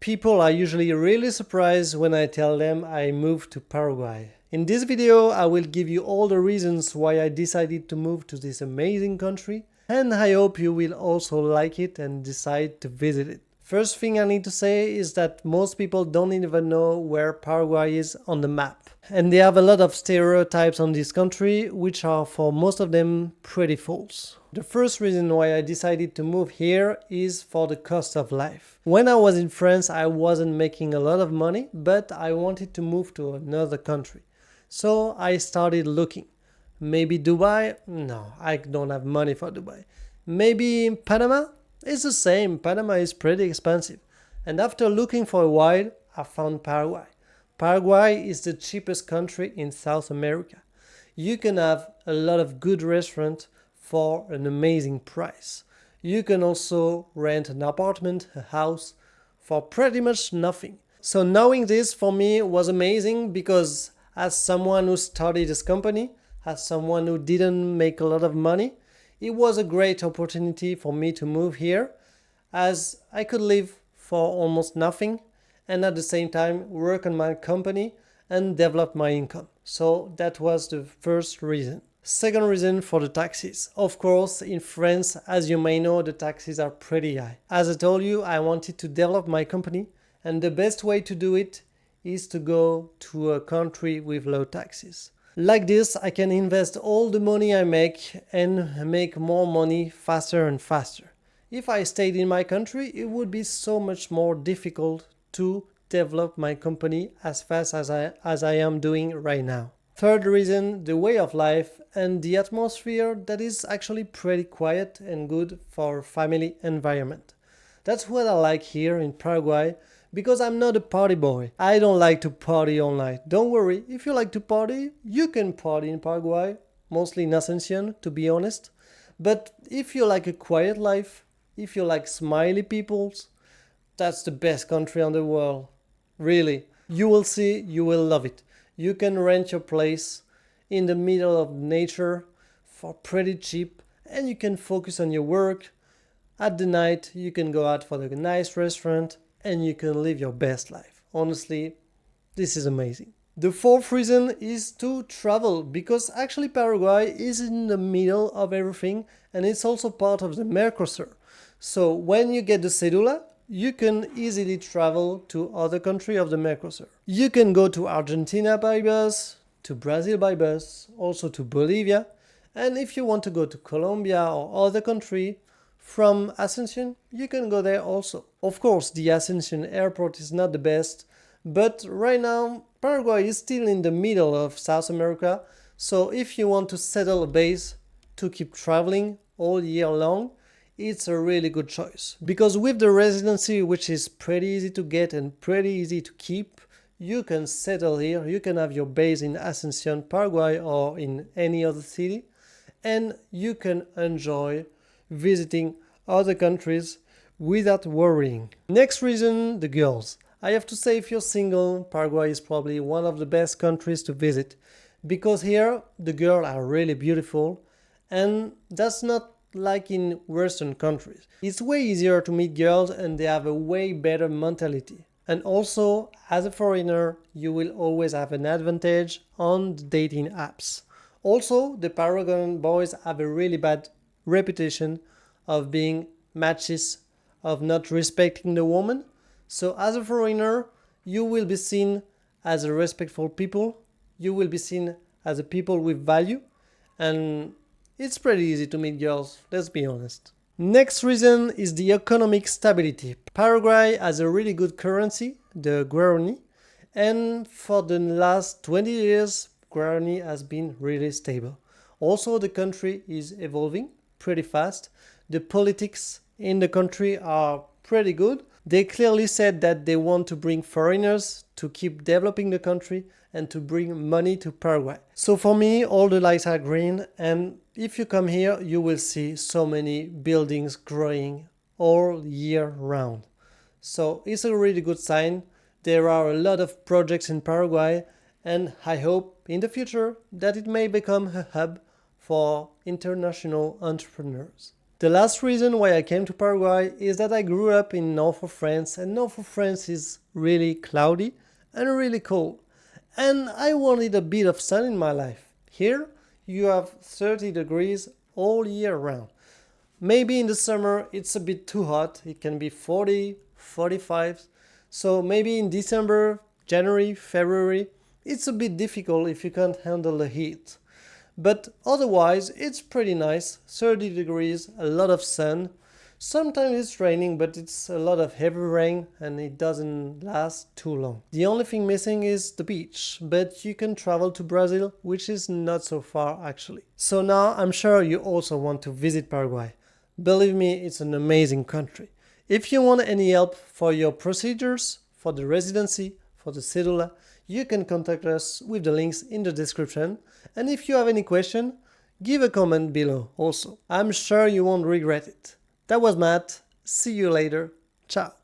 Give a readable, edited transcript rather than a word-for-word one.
People are usually really surprised when I tell them I moved to Paraguay. In this video, I will give you all the reasons why I decided to move to this amazing country, and I hope you will also like it and decide to visit it. First thing I need to say is that most people don't even know where Paraguay is on the map. And they have a lot of stereotypes on this country, which are for most of them pretty false. The first reason why I decided to move here is for the cost of life. When I was in France, I wasn't making a lot of money, but I wanted to move to another country. So I started looking. Maybe Dubai? No, I don't have money for Dubai. Maybe Panama? It's the same. Panama is pretty expensive. And after looking for a while, I found Paraguay. Paraguay is the cheapest country in South America. You can have a lot of good restaurants for an amazing price. You can also rent an apartment, a house, for pretty much nothing. So knowing this for me was amazing because as someone who started this company, as someone who didn't make a lot of money, it was a great opportunity for me to move here as I could live for almost nothing and at the same time work on my company and develop my income. So that was the first reason. Second reason for the taxes. Of course, in France, as you may know, the taxes are pretty high. As I told you, I wanted to develop my company, and the best way to do it is to go to a country with low taxes. Like this, I can invest all the money I make and make more money faster and faster. If I stayed in my country, it would be so much more difficult to develop my company as fast as I am doing right now. Third reason, the way of life and the atmosphere that is actually pretty quiet and good for family environment. That's what I like here in Paraguay because I'm not a party boy. I don't like to party all night. Don't worry, if you like to party, you can party in Paraguay, mostly in Ascension, to be honest. But if you like a quiet life, if you like smiley peoples, that's the best country in the world. Really, you will see, you will love it. You can rent your place in the middle of nature for pretty cheap and you can focus on your work. At the night, you can go out for a nice restaurant and you can live your best life. Honestly, this is amazing. The fourth reason is to travel because actually Paraguay is in the middle of everything and it's also part of the Mercosur. So when you get the cedula, you can easily travel to other countries of the Mercosur. You can go to Argentina by bus, to Brazil by bus, also to Bolivia. And if you want to go to Colombia or other country from Ascension, you can go there also. Of course, the Ascension airport is not the best, but right now Paraguay is still in the middle of South America. So if you want to settle a base to keep traveling all year long, it's a really good choice. Because with the residency, which is pretty easy to get and pretty easy to keep, you can settle here, you can have your base in Ascension, Paraguay or in any other city, and you can enjoy visiting other countries without worrying. Next reason, the girls. I have to say, if you're single, Paraguay is probably one of the best countries to visit because here the girls are really beautiful and that's not like in Western countries. It's way easier to meet girls and they have a way better mentality. And also, as a foreigner, you will always have an advantage on the dating apps. Also, the Paraguayan boys have a really bad reputation of being matches, of not respecting the woman. So as a foreigner, you will be seen as a respectful people. You will be seen as a people with value. And it's pretty easy to meet girls, let's be honest. Next reason is the economic stability. Paraguay has a really good currency, the guarani, and for the last 20 years, guarani has been really stable. Also, the country is evolving pretty fast. The politics in the country are pretty good. They clearly said that they want to bring foreigners to keep developing the country and to bring money to Paraguay. So for me, all the lights are green, and if you come here, you will see so many buildings growing all year round. So it's a really good sign. There are a lot of projects in Paraguay, and I hope in the future that it may become a hub for international entrepreneurs. The last reason why I came to Paraguay is that I grew up in north of France, and north of France is really cloudy and really cold. And I wanted a bit of sun in my life. Here, you have 30 degrees all year round. Maybe in the summer it's a bit too hot, it can be 40, 45. So maybe in December, January, February, it's a bit difficult if you can't handle the heat. But otherwise, it's pretty nice, 30 degrees, a lot of sun. Sometimes it's raining, but it's a lot of heavy rain and it doesn't last too long. The only thing missing is the beach, but you can travel to Brazil, which is not so far actually. So now I'm sure you also want to visit Paraguay. Believe me, it's an amazing country. If you want any help for your procedures, for the residency, for the cedula, you can contact us with the links in the description. And if you have any question, give a comment below also. I'm sure you won't regret it. That was Matt. See you later. Ciao.